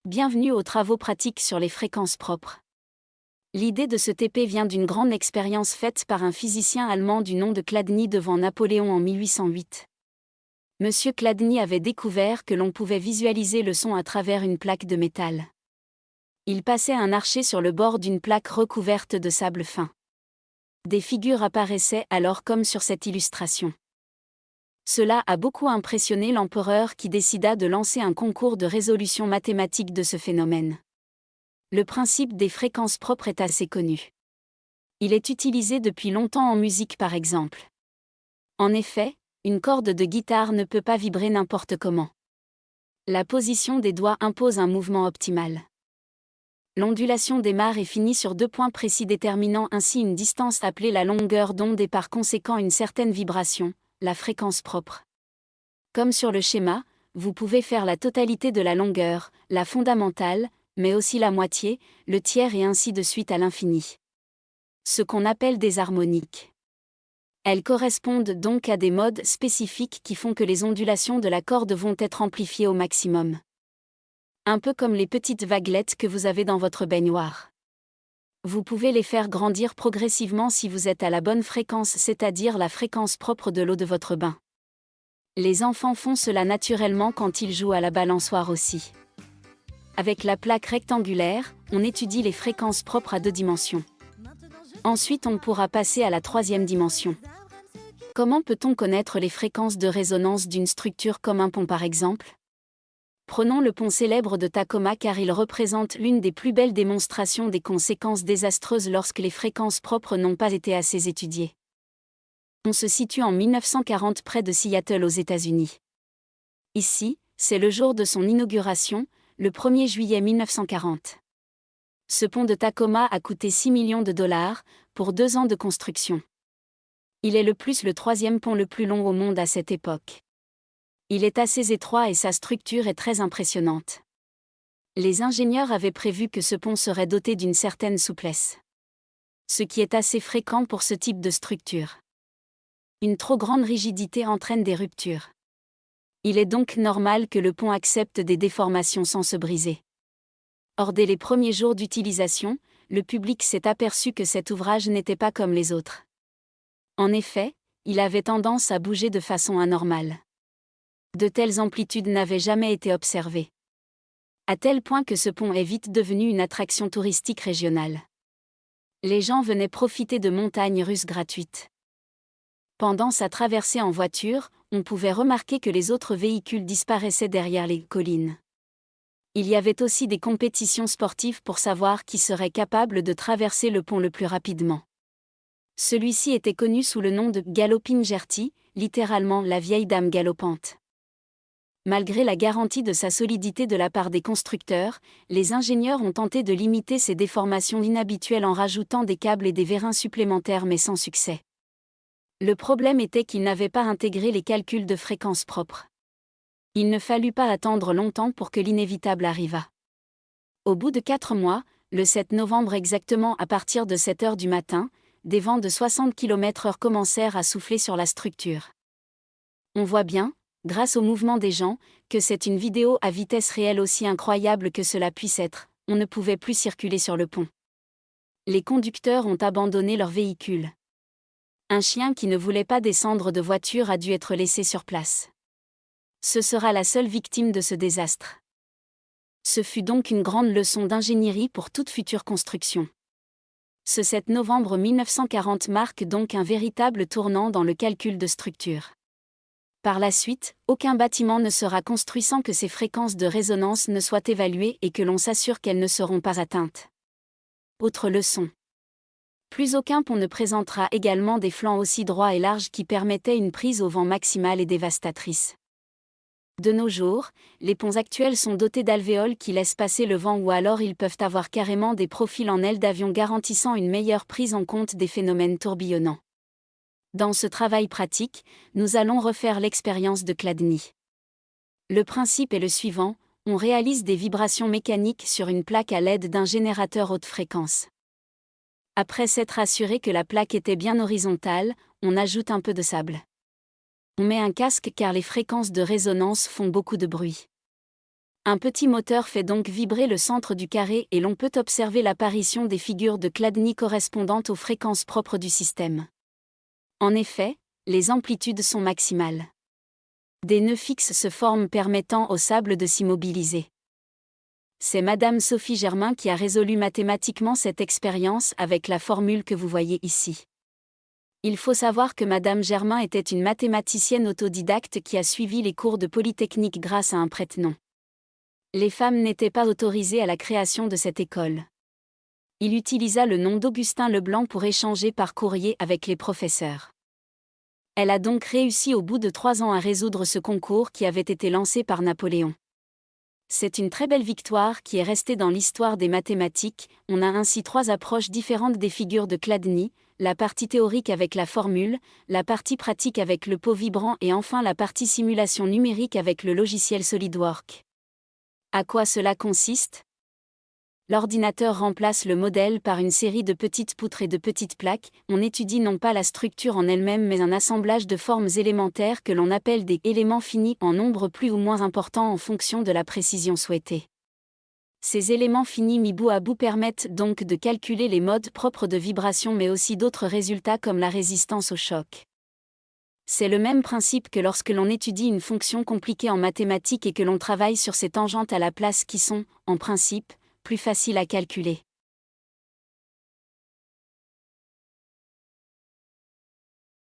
Bienvenue aux travaux pratiques sur les fréquences propres. L'idée de ce TP vient d'une grande expérience faite par un physicien allemand du nom de Chladni devant Napoléon en 1808. Monsieur Chladni avait découvert que l'on pouvait visualiser le son à travers une plaque de métal. Il passait un archet sur le bord d'une plaque recouverte de sable fin. Des figures apparaissaient alors comme sur cette illustration. Cela a beaucoup impressionné l'empereur qui décida de lancer un concours de résolution mathématique de ce phénomène. Le principe des fréquences propres est assez connu. Il est utilisé depuis longtemps en musique par exemple. En effet, une corde de guitare ne peut pas vibrer n'importe comment. La position des doigts impose un mouvement optimal. L'ondulation démarre et finit sur deux points précis déterminant ainsi une distance appelée la longueur d'onde et par conséquent une certaine vibration, la fréquence propre. Comme sur le schéma, vous pouvez faire la totalité de la longueur, la fondamentale, mais aussi la moitié, le tiers et ainsi de suite à l'infini. Ce qu'on appelle des harmoniques. Elles correspondent donc à des modes spécifiques qui font que les ondulations de la corde vont être amplifiées au maximum. Un peu comme les petites vaguelettes que vous avez dans votre baignoire. Vous pouvez les faire grandir progressivement si vous êtes à la bonne fréquence, c'est-à-dire la fréquence propre de l'eau de votre bain. Les enfants font cela naturellement quand ils jouent à la balançoire aussi. Avec la plaque rectangulaire, on étudie les fréquences propres à 2 dimensions. Ensuite, on pourra passer à la 3e dimension. Comment peut-on connaître les fréquences de résonance d'une structure comme un pont par exemple ? Prenons le pont célèbre de Tacoma car il représente l'une des plus belles démonstrations des conséquences désastreuses lorsque les fréquences propres n'ont pas été assez étudiées. On se situe en 1940 près de Seattle aux États-Unis. Ici, c'est le jour de son inauguration, le 1er juillet 1940. Ce pont de Tacoma a coûté 6 millions de dollars, pour 2 ans de construction. Il est le 3e pont le plus long au monde à cette époque. Il est assez étroit et sa structure est très impressionnante. Les ingénieurs avaient prévu que ce pont serait doté d'une certaine souplesse. Ce qui est assez fréquent pour ce type de structure. Une trop grande rigidité entraîne des ruptures. Il est donc normal que le pont accepte des déformations sans se briser. Or dès les premiers jours d'utilisation, le public s'est aperçu que cet ouvrage n'était pas comme les autres. En effet, il avait tendance à bouger de façon anormale. De telles amplitudes n'avaient jamais été observées. À tel point que ce pont est vite devenu une attraction touristique régionale. Les gens venaient profiter de montagnes russes gratuites. Pendant sa traversée en voiture, on pouvait remarquer que les autres véhicules disparaissaient derrière les collines. Il y avait aussi des compétitions sportives pour savoir qui serait capable de traverser le pont le plus rapidement. Celui-ci était connu sous le nom de Galopin Gerti, littéralement la vieille dame galopante. Malgré la garantie de sa solidité de la part des constructeurs, les ingénieurs ont tenté de limiter ces déformations inhabituelles en rajoutant des câbles et des vérins supplémentaires mais sans succès. Le problème était qu'ils n'avaient pas intégré les calculs de fréquences propres. Il ne fallut pas attendre longtemps pour que l'inévitable arrivât. Au bout de 4 mois, le 7 novembre exactement à partir de 7 heures du matin, des vents de 60 km/h commencèrent à souffler sur la structure. On voit bien, grâce au mouvement des gens, que c'est une vidéo à vitesse réelle aussi incroyable que cela puisse être, on ne pouvait plus circuler sur le pont. Les conducteurs ont abandonné leur véhicule. Un chien qui ne voulait pas descendre de voiture a dû être laissé sur place. Ce sera la seule victime de ce désastre. Ce fut donc une grande leçon d'ingénierie pour toute future construction. Ce 7 novembre 1940 marque donc un véritable tournant dans le calcul de structure. Par la suite, aucun bâtiment ne sera construit sans que ces fréquences de résonance ne soient évaluées et que l'on s'assure qu'elles ne seront pas atteintes. Autre leçon. Plus aucun pont ne présentera également des flancs aussi droits et larges qui permettaient une prise au vent maximale et dévastatrice. De nos jours, les ponts actuels sont dotés d'alvéoles qui laissent passer le vent ou alors ils peuvent avoir carrément des profils en ailes d'avion garantissant une meilleure prise en compte des phénomènes tourbillonnants. Dans ce travail pratique, nous allons refaire l'expérience de Chladni. Le principe est le suivant, on réalise des vibrations mécaniques sur une plaque à l'aide d'un générateur haute fréquence. Après s'être assuré que la plaque était bien horizontale, on ajoute un peu de sable. On met un casque car les fréquences de résonance font beaucoup de bruit. Un petit moteur fait donc vibrer le centre du carré et l'on peut observer l'apparition des figures de Chladni correspondantes aux fréquences propres du système. En effet, les amplitudes sont maximales. Des nœuds fixes se forment permettant au sable de s'immobiliser. C'est Madame Sophie Germain qui a résolu mathématiquement cette expérience avec la formule que vous voyez ici. Il faut savoir que Madame Germain était une mathématicienne autodidacte qui a suivi les cours de Polytechnique grâce à un prête-nom. Les femmes n'étaient pas autorisées à la création de cette école. Il utilisa le nom d'Augustin Leblanc pour échanger par courrier avec les professeurs. Elle a donc réussi au bout de 3 ans à résoudre ce concours qui avait été lancé par Napoléon. C'est une très belle victoire qui est restée dans l'histoire des mathématiques. On a ainsi 3 approches différentes des figures de Chladni, la partie théorique avec la formule, la partie pratique avec le pot vibrant et enfin la partie simulation numérique avec le logiciel SolidWorks. À quoi cela consiste ? L'ordinateur remplace le modèle par une série de petites poutres et de petites plaques. On étudie non pas la structure en elle-même mais un assemblage de formes élémentaires que l'on appelle des éléments finis en nombre plus ou moins important en fonction de la précision souhaitée. Ces éléments finis mis bout à bout permettent donc de calculer les modes propres de vibration mais aussi d'autres résultats comme la résistance au choc. C'est le même principe que lorsque l'on étudie une fonction compliquée en mathématiques et que l'on travaille sur ses tangentes à la place qui sont, en principe, plus faciles à calculer.